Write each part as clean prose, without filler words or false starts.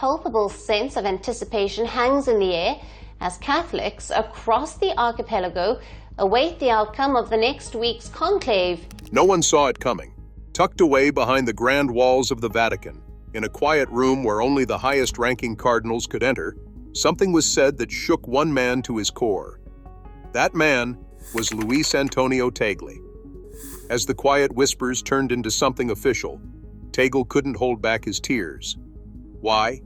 palpable sense of anticipation hangs in the air as Catholics across the archipelago await the outcome of the next week's conclave. No one saw it coming. Tucked away behind the grand walls of the Vatican, in a quiet room where only the highest-ranking cardinals could enter, something was said that shook one man to his core. That man was Luis Antonio Tagle. As the quiet whispers turned into something official, Tagle couldn't hold back his tears. Why?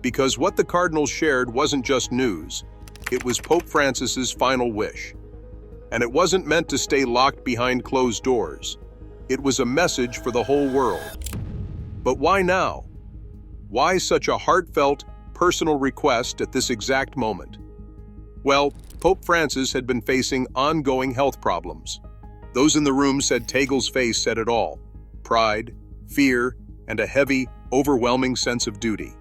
Because what the cardinals shared wasn't just news, it was Pope Francis's final wish. And it wasn't meant to stay locked behind closed doors. It was a message for the whole world. But why now? Why such a heartfelt, personal request at this exact moment? Well, Pope Francis had been facing ongoing health problems. Those in the room said Tagle's face said it all: pride, fear, and a heavy, overwhelming sense of duty.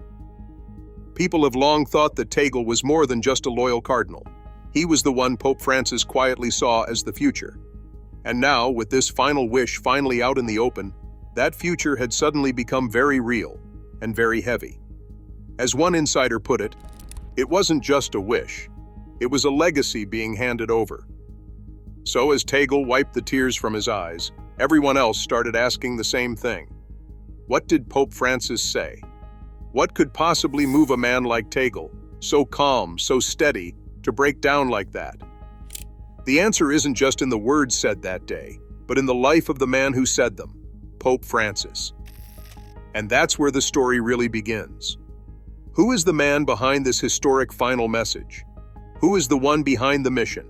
People have long thought that Tagle was more than just a loyal cardinal. He was the one Pope Francis quietly saw as the future. And now, with this final wish finally out in the open, that future had suddenly become very real and very heavy. As one insider put it wasn't just a wish, it was a legacy being handed over. So as Tagle wiped the tears from his eyes, everyone else started asking the same thing. What did Pope Francis say? What could possibly move a man like Tagle, so calm, so steady, to break down like that? The answer isn't just in the words said that day, but in the life of the man who said them, Pope Francis. And that's where the story really begins. Who is the man behind this historic final message? Who is the one behind the mission?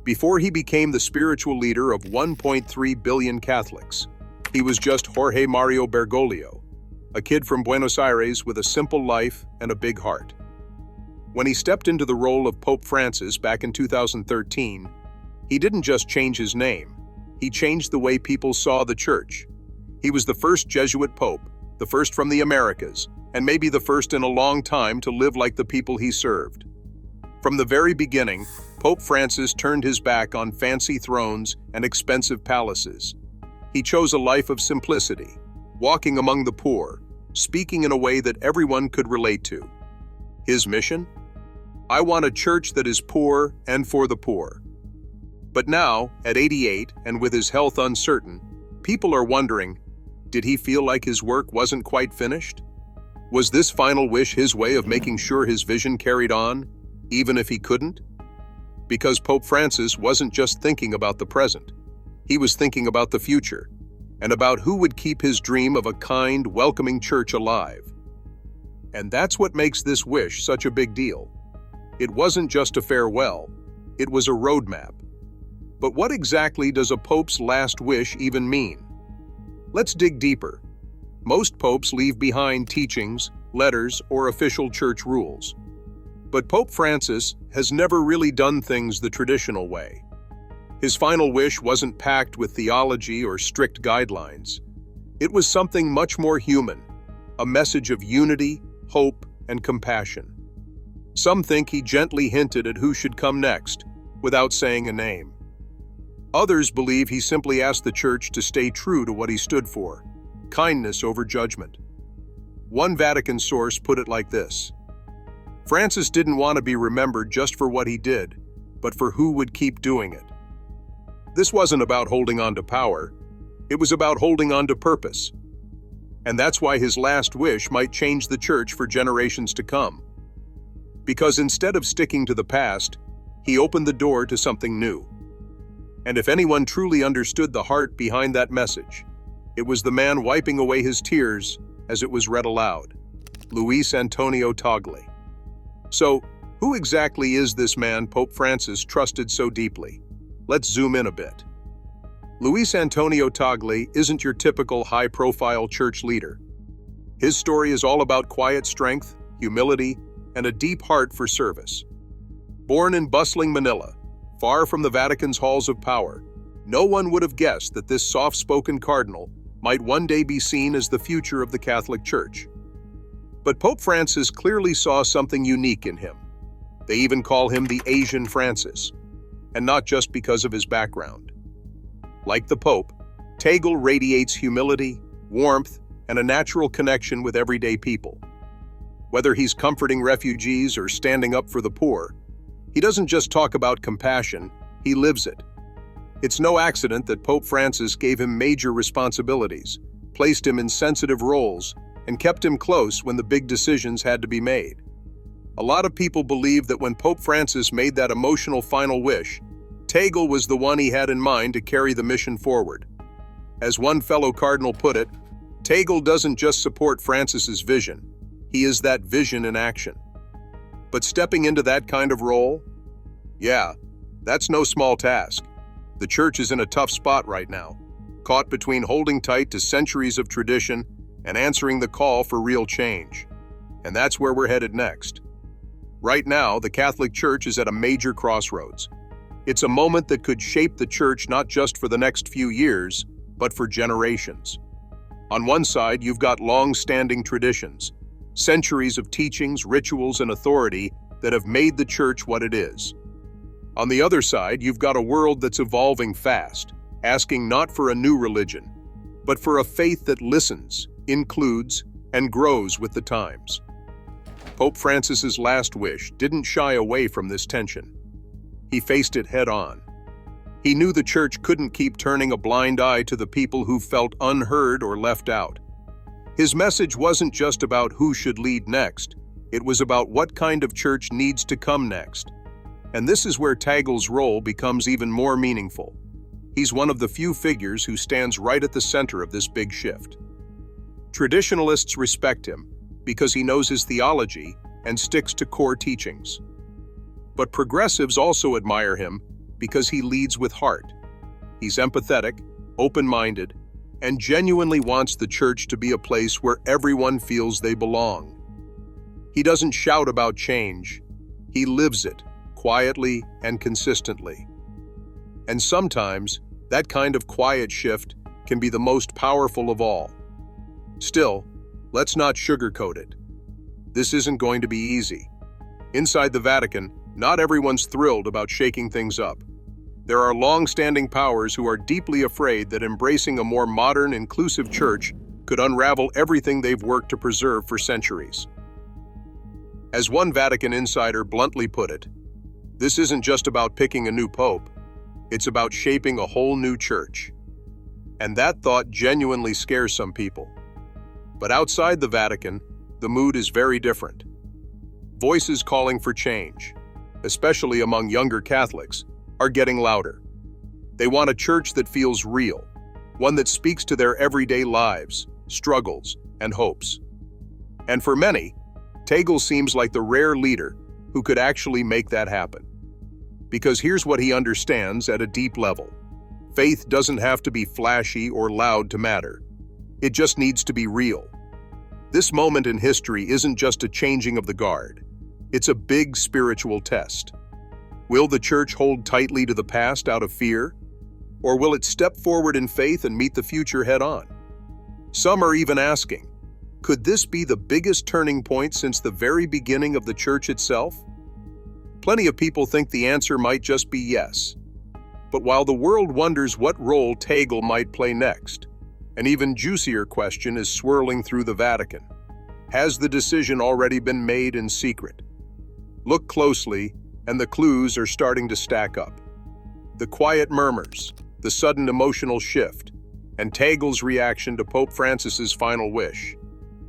Before he became the spiritual leader of 1.3 billion Catholics, he was just Jorge Mario Bergoglio, a kid from Buenos Aires with a simple life and a big heart. When he stepped into the role of Pope Francis back in 2013, he didn't just change his name, he changed the way people saw the Church. He was the first Jesuit pope, the first from the Americas, and maybe the first in a long time to live like the people he served. From the very beginning, Pope Francis turned his back on fancy thrones and expensive palaces. He chose a life of simplicity, walking among the poor, speaking in a way that everyone could relate to. His mission? I want a church that is poor and for the poor. But now, at 88 and with his health uncertain, people are wondering, did he feel like his work wasn't quite finished? Was this final wish his way of making sure his vision carried on, even if he couldn't? Because Pope Francis wasn't just thinking about the present. He was thinking about the future, and about who would keep his dream of a kind, welcoming church alive. And that's what makes this wish such a big deal. It wasn't just a farewell, it was a roadmap. But what exactly does a pope's last wish even mean? Let's dig deeper. Most popes leave behind teachings, letters, or official church rules. But Pope Francis has never really done things the traditional way. His final wish wasn't packed with theology or strict guidelines. It was something much more human, a message of unity, hope, and compassion. Some think he gently hinted at who should come next, without saying a name. Others believe he simply asked the Church to stay true to what he stood for, kindness over judgment. One Vatican source put it like this: Francis didn't want to be remembered just for what he did, but for who would keep doing it. This wasn't about holding on to power, it was about holding on to purpose. And that's why his last wish might change the Church for generations to come. Because instead of sticking to the past, he opened the door to something new. And if anyone truly understood the heart behind that message, it was the man wiping away his tears as it was read aloud, Luis Antonio Tagle. So, who exactly is this man Pope Francis trusted so deeply? Let's zoom in a bit. Luis Antonio Tagle isn't your typical high-profile church leader. His story is all about quiet strength, humility, and a deep heart for service. Born in bustling Manila, far from the Vatican's halls of power, no one would have guessed that this soft-spoken cardinal might one day be seen as the future of the Catholic Church. But Pope Francis clearly saw something unique in him. They even call him the Asian Francis, and not just because of his background. Like the Pope, Tagle radiates humility, warmth, and a natural connection with everyday people. Whether he's comforting refugees or standing up for the poor, he doesn't just talk about compassion, he lives it. It's no accident that Pope Francis gave him major responsibilities, placed him in sensitive roles, and kept him close when the big decisions had to be made. A lot of people believe that when Pope Francis made that emotional final wish, Tagle was the one he had in mind to carry the mission forward. As one fellow cardinal put it, Tagle doesn't just support Francis's vision, he is that vision in action. But stepping into that kind of role? Yeah, that's no small task. The church is in a tough spot right now, caught between holding tight to centuries of tradition and answering the call for real change. And that's where we're headed next. Right now, the Catholic Church is at a major crossroads. It's a moment that could shape the church not just for the next few years, but for generations. On one side, you've got long-standing traditions, centuries of teachings, rituals, and authority that have made the church what it is. On the other side, you've got a world that's evolving fast, asking not for a new religion, but for a faith that listens, includes, and grows with the times. Pope Francis's last wish didn't shy away from this tension. He faced it head-on. He knew the church couldn't keep turning a blind eye to the people who felt unheard or left out. His message wasn't just about who should lead next, it was about what kind of church needs to come next. And this is where Tagle's role becomes even more meaningful. He's one of the few figures who stands right at the center of this big shift. Traditionalists respect him because he knows his theology and sticks to core teachings. But progressives also admire him because he leads with heart. He's empathetic, open-minded, and genuinely wants the church to be a place where everyone feels they belong. He doesn't shout about change, he lives it, quietly and consistently. And sometimes, that kind of quiet shift can be the most powerful of all. Still, let's not sugarcoat it. This isn't going to be easy. Inside the Vatican, not everyone's thrilled about shaking things up. There are long-standing powers who are deeply afraid that embracing a more modern, inclusive church could unravel everything they've worked to preserve for centuries. As one Vatican insider bluntly put it, this isn't just about picking a new pope, it's about shaping a whole new church. And that thought genuinely scares some people. But outside the Vatican, the mood is very different. Voices calling for change, especially among younger Catholics, are getting louder. They want a church that feels real, one that speaks to their everyday lives, struggles, and hopes. And for many, Tagle seems like the rare leader who could actually make that happen. Because here's what he understands at a deep level. Faith doesn't have to be flashy or loud to matter. It just needs to be real. This moment in history isn't just a changing of the guard. It's a big spiritual test. Will the church hold tightly to the past out of fear? Or will it step forward in faith and meet the future head-on? Some are even asking, could this be the biggest turning point since the very beginning of the church itself? Plenty of people think the answer might just be yes. But while the world wonders what role Tagle might play next, an even juicier question is swirling through the Vatican. Has the decision already been made in secret? Look closely, and the clues are starting to stack up. The quiet murmurs, the sudden emotional shift, and Tagle's reaction to Pope Francis's final wish.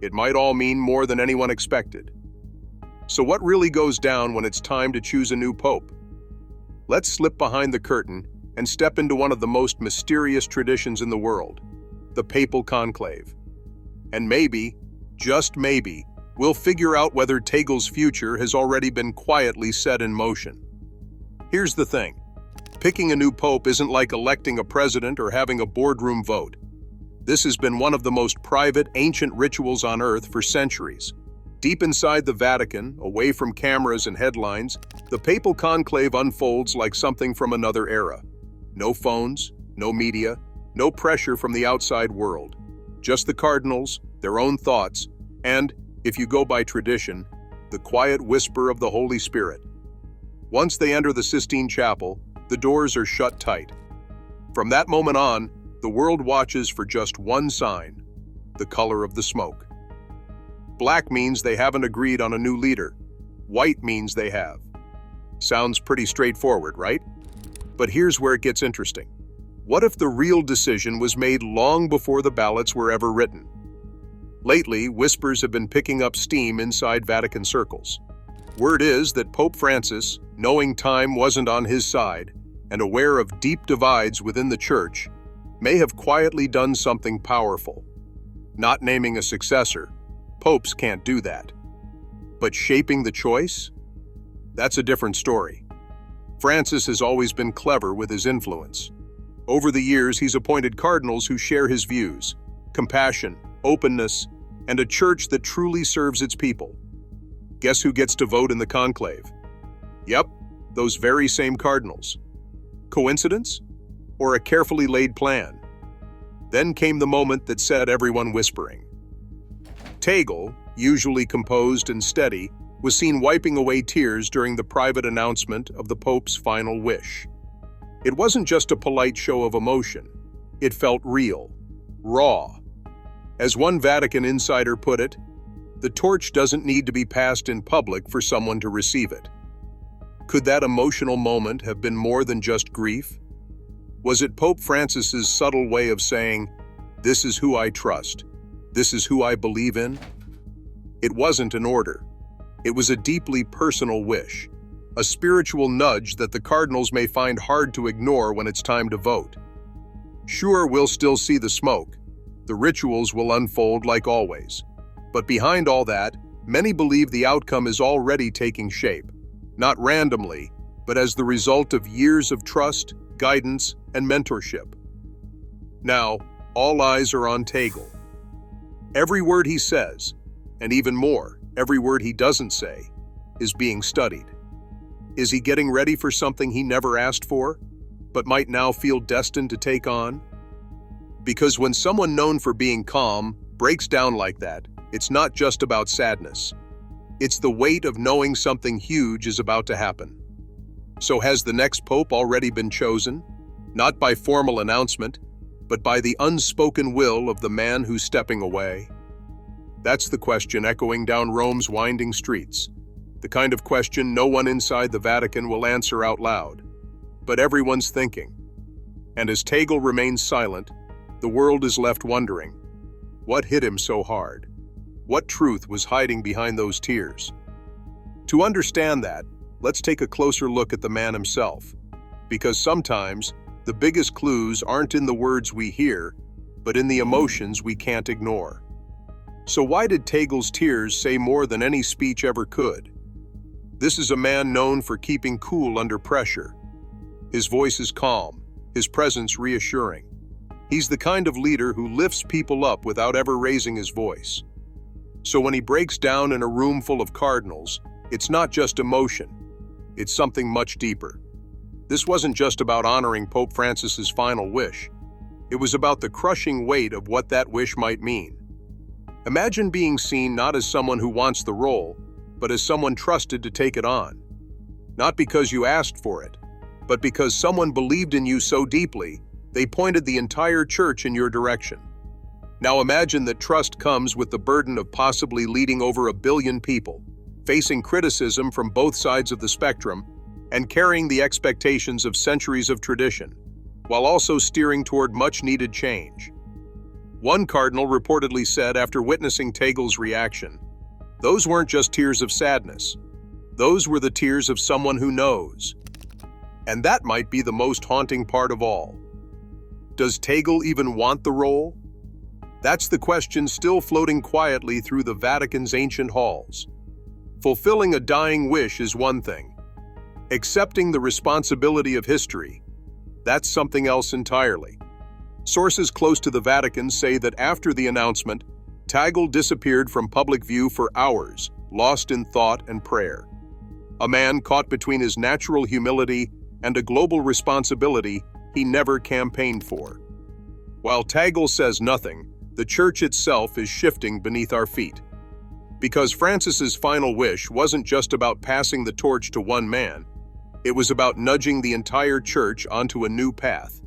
It might all mean more than anyone expected. So what really goes down when it's time to choose a new pope? Let's slip behind the curtain and step into one of the most mysterious traditions in the world, the papal conclave. And maybe, just maybe, we'll figure out whether Tagle's future has already been quietly set in motion. Here's the thing. Picking a new pope isn't like electing a president or having a boardroom vote. This has been one of the most private, ancient rituals on Earth for centuries. Deep inside the Vatican, away from cameras and headlines, the papal conclave unfolds like something from another era. No phones, no media, no pressure from the outside world. Just the cardinals, their own thoughts, and, if you go by tradition, the quiet whisper of the Holy Spirit. Once they enter the Sistine Chapel, the doors are shut tight. From that moment on, the world watches for just one sign, the color of the smoke. Black means they haven't agreed on a new leader. White means they have. Sounds pretty straightforward, right? But here's where it gets interesting. What if the real decision was made long before the ballots were ever written? Lately, whispers have been picking up steam inside Vatican circles. Word is that Pope Francis, knowing time wasn't on his side and aware of deep divides within the Church, may have quietly done something powerful. Not naming a successor, popes can't do that. But shaping the choice? That's a different story. Francis has always been clever with his influence. Over the years, he's appointed cardinals who share his views, compassion, openness, and a church that truly serves its people. Guess who gets to vote in the conclave? Yep, those very same cardinals. Coincidence? Or a carefully laid plan? Then came the moment that set everyone whispering. Tagle, usually composed and steady, was seen wiping away tears during the private announcement of the Pope's final wish. It wasn't just a polite show of emotion. It felt real, raw. As one Vatican insider put it, the torch doesn't need to be passed in public for someone to receive it. Could that emotional moment have been more than just grief? Was it Pope Francis's subtle way of saying, "This is who I trust. This is who I believe in"? It wasn't an order. It was a deeply personal wish, a spiritual nudge that the cardinals may find hard to ignore when it's time to vote. Sure, we'll still see the smoke. The rituals will unfold like always. But behind all that, many believe the outcome is already taking shape, not randomly, but as the result of years of trust, guidance, and mentorship. Now, all eyes are on Tagle. Every word he says, and even more, every word he doesn't say, is being studied. Is he getting ready for something he never asked for, but might now feel destined to take on? Because when someone known for being calm breaks down like that, it's not just about sadness. It's the weight of knowing something huge is about to happen. So has the next pope already been chosen? Not by formal announcement, but by the unspoken will of the man who's stepping away? That's the question echoing down Rome's winding streets. The kind of question no one inside the Vatican will answer out loud. But everyone's thinking. And as Tagle remains silent, the world is left wondering, what hit him so hard? What truth was hiding behind those tears? To understand that, let's take a closer look at the man himself. Because sometimes, the biggest clues aren't in the words we hear, but in the emotions we can't ignore. So why did Tagle's tears say more than any speech ever could? This is a man known for keeping cool under pressure. His voice is calm, his presence reassuring. He's the kind of leader who lifts people up without ever raising his voice. So when he breaks down in a room full of cardinals, it's not just emotion. It's something much deeper. This wasn't just about honoring Pope Francis's final wish. It was about the crushing weight of what that wish might mean. Imagine being seen not as someone who wants the role, but as someone trusted to take it on. Not because you asked for it, but because someone believed in you so deeply, they pointed the entire church in your direction. Now imagine that trust comes with the burden of possibly leading over 1 billion people, facing criticism from both sides of the spectrum, and carrying the expectations of centuries of tradition, while also steering toward much-needed change. One cardinal reportedly said after witnessing Tagle's reaction, "Those weren't just tears of sadness. Those were the tears of someone who knows." And that might be the most haunting part of all. Does Tagle even want the role? That's the question still floating quietly through the Vatican's ancient halls. Fulfilling a dying wish is one thing. Accepting the responsibility of history, that's something else entirely. Sources close to the Vatican say that after the announcement, Tagle disappeared from public view for hours, lost in thought and prayer. A man caught between his natural humility and a global responsibility he never campaigned for. While Tagle says nothing, the church itself is shifting beneath our feet. Because Francis's final wish wasn't just about passing the torch to one man, it was about nudging the entire church onto a new path.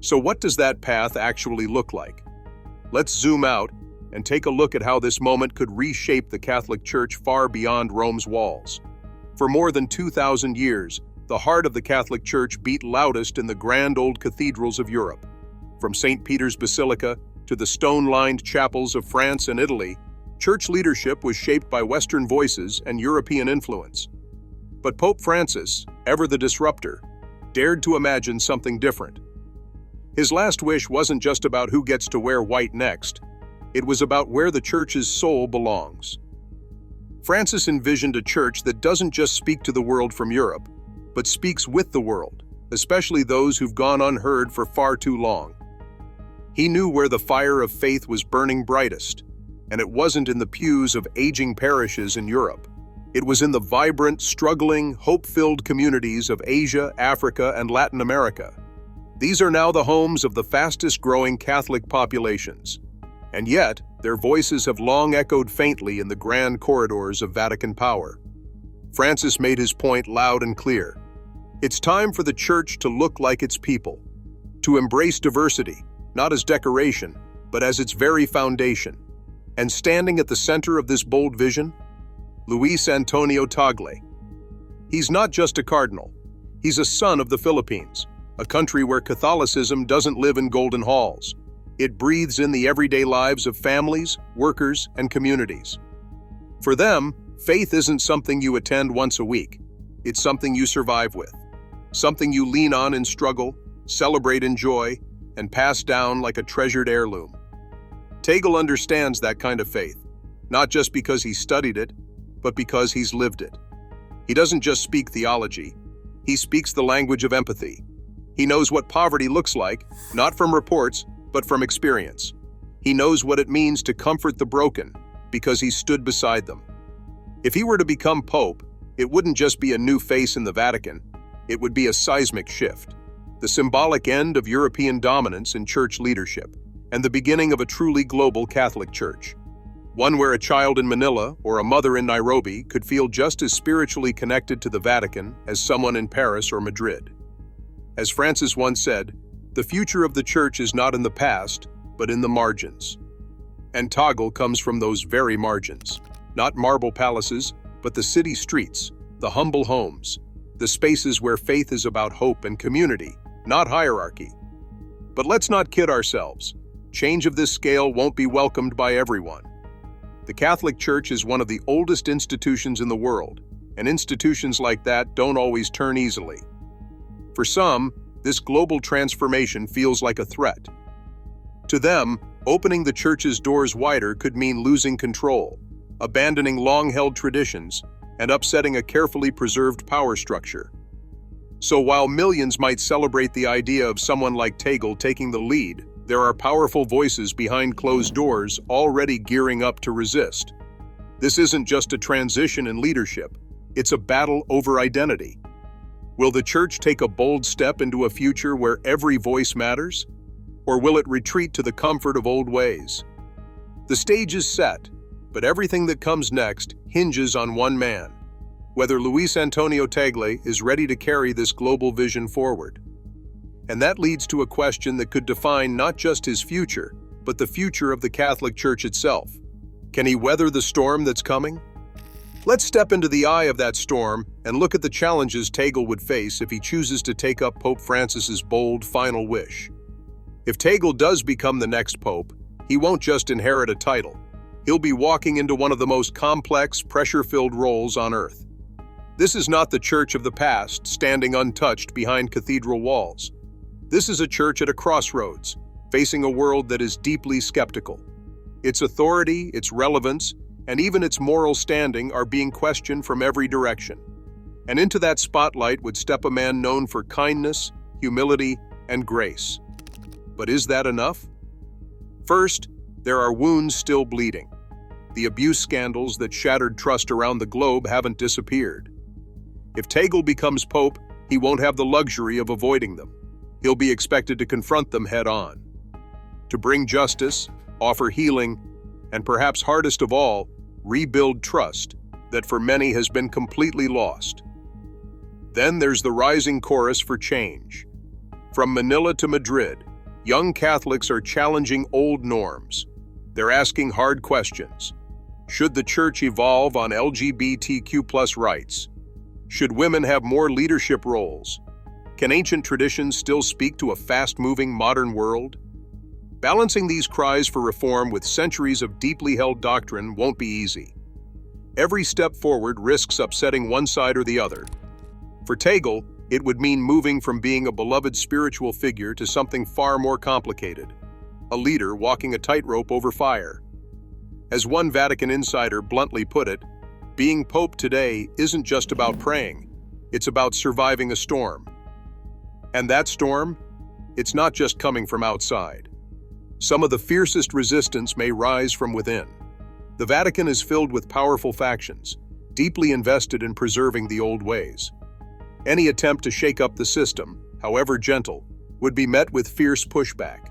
So what does that path actually look like? Let's zoom out and take a look at how this moment could reshape the Catholic Church far beyond Rome's walls. For more than 2,000 years, the heart of the Catholic Church beat loudest in the grand old cathedrals of Europe. From St. Peter's Basilica to the stone-lined chapels of France and Italy, church leadership was shaped by Western voices and European influence. But Pope Francis, ever the disruptor, dared to imagine something different. His last wish wasn't just about who gets to wear white next. It was about where the Church's soul belongs. Francis envisioned a church that doesn't just speak to the world from Europe, but speaks with the world, especially those who've gone unheard for far too long. He knew where the fire of faith was burning brightest, and it wasn't in the pews of aging parishes in Europe. It was in the vibrant, struggling, hope-filled communities of Asia, Africa, and Latin America. These are now the homes of the fastest-growing Catholic populations, and yet their voices have long echoed faintly in the grand corridors of Vatican power. Francis made his point loud and clear. It's time for the Church to look like its people, to embrace diversity, not as decoration, but as its very foundation. And standing at the center of this bold vision, Luis Antonio Tagle. He's not just a cardinal. He's a son of the Philippines, a country where Catholicism doesn't live in golden halls. It breathes in the everyday lives of families, workers, and communities. For them, faith isn't something you attend once a week. It's something you survive with, something you lean on in struggle, celebrate in joy, and pass down like a treasured heirloom. Tagle understands that kind of faith, not just because he studied it, but because he's lived it. He doesn't just speak theology, he speaks the language of empathy. He knows what poverty looks like, not from reports, but from experience. He knows what it means to comfort the broken, because he stood beside them. If he were to become Pope, it wouldn't just be a new face in the Vatican, it would be a seismic shift, the symbolic end of European dominance in church leadership, and the beginning of a truly global Catholic Church. One where a child in Manila or a mother in Nairobi could feel just as spiritually connected to the Vatican as someone in Paris or Madrid. As Francis once said, the future of the Church is not in the past, but in the margins. And Tagle comes from those very margins. Not marble palaces, but the city streets, the humble homes, the spaces where faith is about hope and community, not hierarchy. But let's not kid ourselves. Change of this scale won't be welcomed by everyone. The Catholic Church is one of the oldest institutions in the world, and institutions like that don't always turn easily. For some, this global transformation feels like a threat. To them, opening the Church's doors wider could mean losing control, abandoning long-held traditions, and upsetting a carefully preserved power structure. So while millions might celebrate the idea of someone like Tagle taking the lead, there are powerful voices behind closed doors already gearing up to resist. This isn't just a transition in leadership, it's a battle over identity. Will the Church take a bold step into a future where every voice matters? Or will it retreat to the comfort of old ways? The stage is set, but everything that comes next hinges on one man. Whether Luis Antonio Tagle is ready to carry this global vision forward. And that leads to a question that could define not just his future, but the future of the Catholic Church itself. Can he weather the storm that's coming? Let's step into the eye of that storm and look at the challenges Tagle would face if he chooses to take up Pope Francis's bold final wish. If Tagle does become the next pope, he won't just inherit a title. He'll be walking into one of the most complex, pressure-filled roles on earth. This is not the church of the past, standing untouched behind cathedral walls. This is a church at a crossroads, facing a world that is deeply skeptical. Its authority, its relevance, and even its moral standing are being questioned from every direction. And into that spotlight would step a man known for kindness, humility, and grace. But is that enough? First, there are wounds still bleeding. The abuse scandals that shattered trust around the globe haven't disappeared. If Tagle becomes pope, he won't have the luxury of avoiding them. He'll be expected to confront them head-on. To bring justice, offer healing, and perhaps hardest of all, rebuild trust that for many has been completely lost. Then there's the rising chorus for change. From Manila to Madrid, young Catholics are challenging old norms. They're asking hard questions. Should the church evolve on LGBTQ+ rights? Should women have more leadership roles? Can ancient traditions still speak to a fast-moving modern world? Balancing these cries for reform with centuries of deeply held doctrine won't be easy. Every step forward risks upsetting one side or the other. For Tagle, it would mean moving from being a beloved spiritual figure to something far more complicated, a leader walking a tightrope over fire. As one Vatican insider bluntly put it, being Pope today isn't just about praying, it's about surviving a storm. And that storm? It's not just coming from outside. Some of the fiercest resistance may rise from within. The Vatican is filled with powerful factions, deeply invested in preserving the old ways. Any attempt to shake up the system, however gentle, would be met with fierce pushback.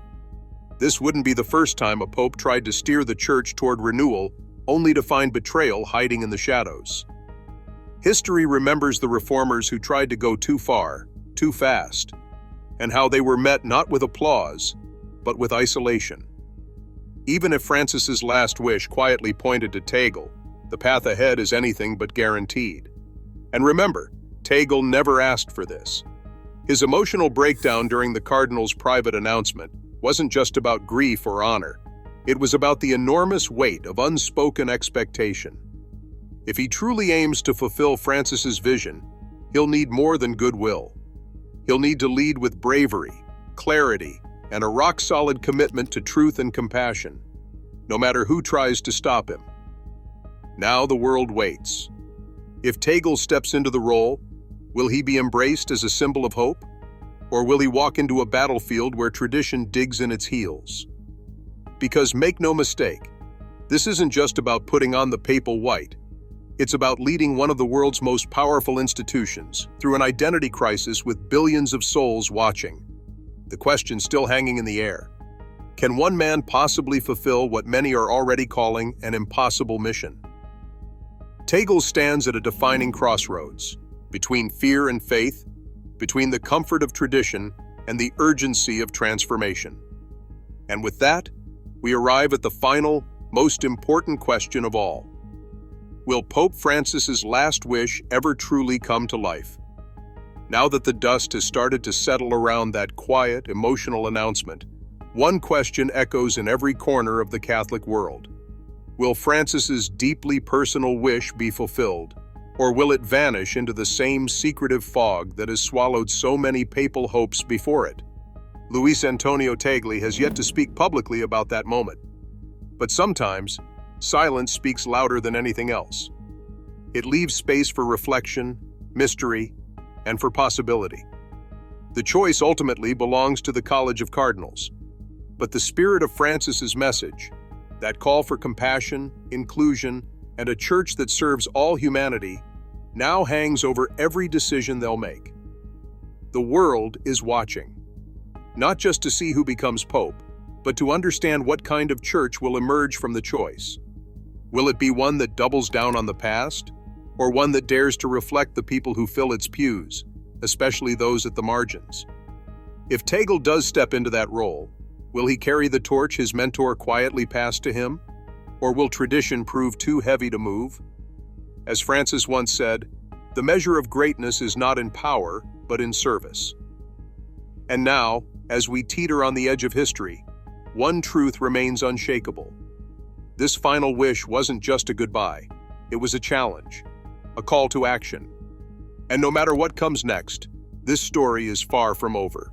This wouldn't be the first time a pope tried to steer the church toward renewal, only to find betrayal hiding in the shadows. History remembers the reformers who tried to go too far, too fast, and how they were met not with applause, but with isolation. Even if Francis's last wish quietly pointed to Tagle, the path ahead is anything but guaranteed. And remember, Tagle never asked for this. His emotional breakdown during the Cardinals' private announcement wasn't just about grief or honor. It was about the enormous weight of unspoken expectation. If he truly aims to fulfill Francis's vision, he'll need more than goodwill. He'll need to lead with bravery, clarity, and a rock-solid commitment to truth and compassion, no matter who tries to stop him. Now the world waits. If Tagle steps into the role, will he be embraced as a symbol of hope? Or will he walk into a battlefield where tradition digs in its heels? Because make no mistake, this isn't just about putting on the papal white. It's about leading one of the world's most powerful institutions through an identity crisis with billions of souls watching. The question still hanging in the air. Can one man possibly fulfill what many are already calling an impossible mission? Tagle stands at a defining crossroads, between fear and faith, between the comfort of tradition and the urgency of transformation. And with that, we arrive at the final, most important question of all. Will Pope Francis's last wish ever truly come to life? Now that the dust has started to settle around that quiet, emotional announcement, one question echoes in every corner of the Catholic world. Will Francis's deeply personal wish be fulfilled, or will it vanish into the same secretive fog that has swallowed so many papal hopes before it? Luis Antonio Tagle has yet to speak publicly about that moment. But sometimes, silence speaks louder than anything else. It leaves space for reflection, mystery, and for possibility. The choice ultimately belongs to the College of Cardinals. But the spirit of Francis's message, that call for compassion, inclusion, and a church that serves all humanity, now hangs over every decision they'll make. The world is watching, not just to see who becomes pope, but to understand what kind of church will emerge from the choice. Will it be one that doubles down on the past, or one that dares to reflect the people who fill its pews, especially those at the margins? If Tagle does step into that role, will he carry the torch his mentor quietly passed to him? Or will tradition prove too heavy to move? As Francis once said, the measure of greatness is not in power, but in service. And now, as we teeter on the edge of history, one truth remains unshakable. This final wish wasn't just a goodbye. It was a challenge, a call to action. And no matter what comes next, this story is far from over.